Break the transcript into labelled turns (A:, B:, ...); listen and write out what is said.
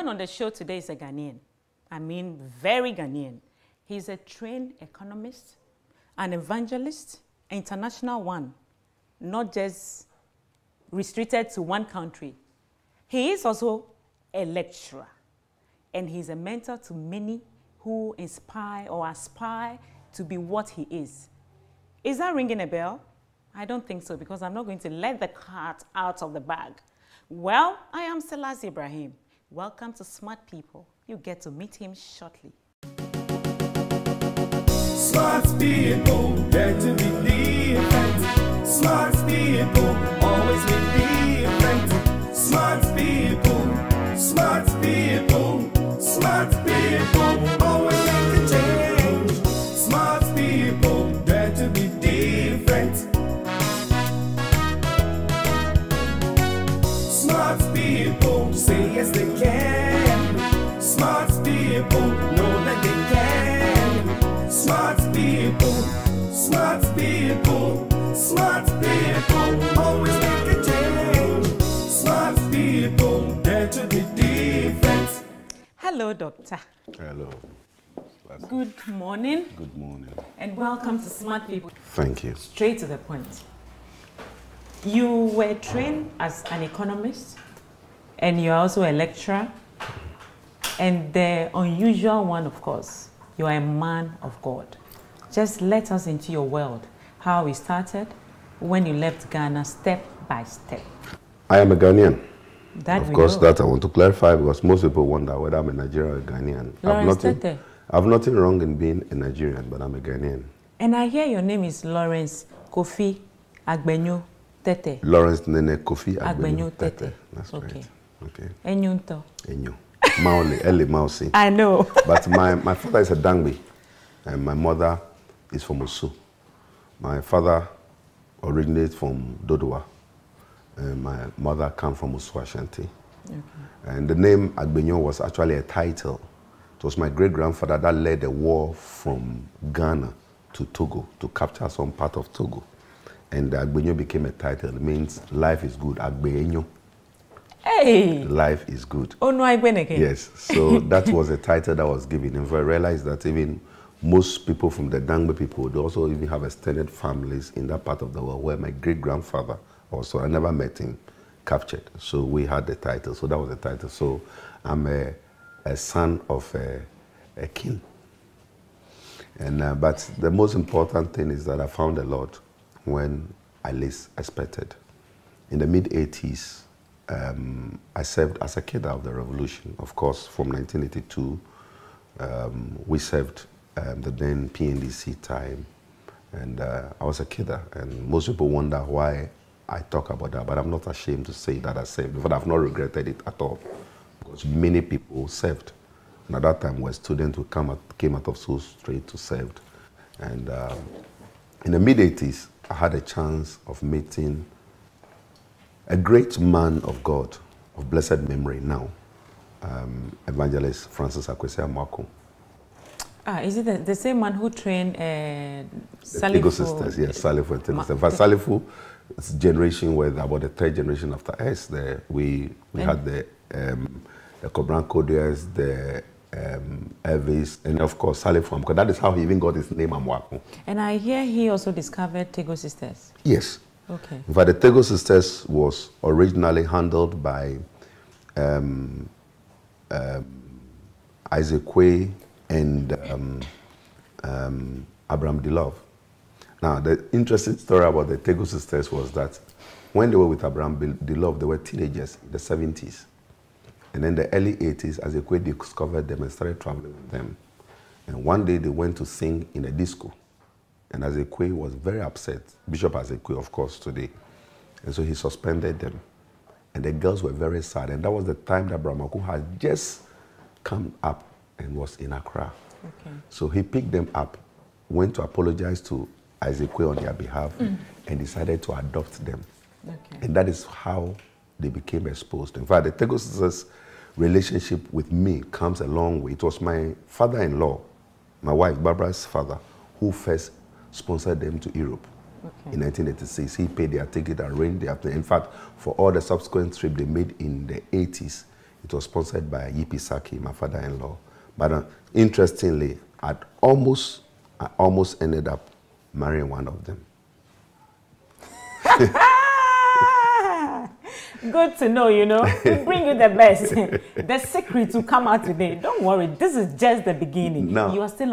A: man on the show today is a Ghanaian. I mean, very Ghanaian. He's a trained economist, an evangelist, an international one, not just restricted to one country. He is also a lecturer, and he's a mentor to many who inspire or aspire to be what he is. Is that ringing a bell? I don't think so, because I'm not going to let the cat out of the bag. Well, I am Selassie Ibrahim. Welcome to Smart People. You get to meet him shortly.
B: Smart people, dare to be different. Smart people, always be different. Smart people, smart people, smart people, always make a change. Smart people, dare to be different. Smart people, say yes they can. Smart people, know that they can. Smart people, smart people, smart people, always make a change. Smart people, dare to be different.
A: Hello, Doctor.
C: Hello.
A: Good morning.
C: Good morning.
A: And welcome to Smart People.
C: Thank you.
A: Straight to the point. You were trained as an economist, and you're also a lecturer. And the unusual one, of course, you are a man of God. Just let us into your world, how it started, when you left Ghana, step by step.
C: I am a Ghanaian.
A: That
C: of course, that I want to clarify, because most people wonder whether I'm a Nigerian or a Ghanaian.
A: Lawrence Tetteh.
C: I have nothing wrong in being a Nigerian, but I'm a Ghanaian.
A: And I hear your name is Lawrence Kofi Agbenyo Tetteh.
C: Lawrence Nene Kofi Agbenyo
A: Tetteh.
C: Tetteh. That's
A: okay.
C: right. Okay.
A: Enyunto.
C: Enyo. Maoli, Eli Mausi.
A: I know.
C: But my father is a Dangbi, and my mother is from Osu. My father originates from Dodowa, and my mother comes from Osu Ashanti. Okay. And the name Agbenyo was actually a title. It was my great-grandfather that led a war from Ghana to Togo to capture some part of Togo. And Agbenyo became a title. It means life is good. Agbenyo.
A: Hey!
C: Life is good.
A: Oh, no, I went again.
C: Yes. So that was a title that was given. And I realized that even most people from the Dangbe people, they also even have extended families in that part of the world where my great-grandfather also, I never met him, captured. So we had the title. So that was the title. So I'm a son of a king. And but the most important thing is that I found the Lord when I least expected. In the mid-80s, I served as a cadre of the revolution. Of course, from 1982, we served the then PNDC time, and I was a cadre. And most people wonder why I talk about that, but I'm not ashamed to say that I served. In fact, I've not regretted it at all, because many people served. And at that time, we were students who came out of school straight to serve. And in the mid-80s, I had a chance of meeting a great man of God, of blessed memory now, Evangelist Francis Akwesi Amwako.
A: Is it the same man who trained
C: the
A: Salifu?
C: Tego sisters, yes, Salifu and Tego sisters. In fact, Salifu's generation was about the third generation after us. We had the Cobran Codiers, the Elvis, and of course Salifu, because that is how he even got his name, Amwako.
A: And I hear he also discovered Tego sisters.
C: Yes.
A: Okay.
C: In fact, the Tego sisters was originally handled by Isaac Quay and Abraham DeLove. Now, the interesting story about the Tego sisters was that when they were with Abraham DeLove, they were teenagers in the 70s. And in the early 80s, Isaac Quay discovered them and started traveling with them. And one day they went to sing in a disco. And Isaac Quay was very upset, Bishop Isaac Quay, of course, today. And so he suspended them. And the girls were very sad. And that was the time that Brahmaku had just come up and was in Accra. Okay. So he picked them up, went to apologize to Isaac Quay on their behalf, and decided to adopt them. Okay. And that is how they became exposed. In fact, the Tego sisters' relationship with me comes a long way. It was my father-in-law, my wife, Barbara's father, who first sponsored them to Europe. Okay. In 1986, he paid their ticket, arranged their plane. In fact, for all the subsequent trips they made in the 80s, It was sponsored by Yipi Saki, my father-in-law. But interestingly, I almost ended up marrying one of them.
A: Good to know, you know. We bring you the best. The secret to come out today. Don't worry, this is just the beginning.
C: No.
A: You are still on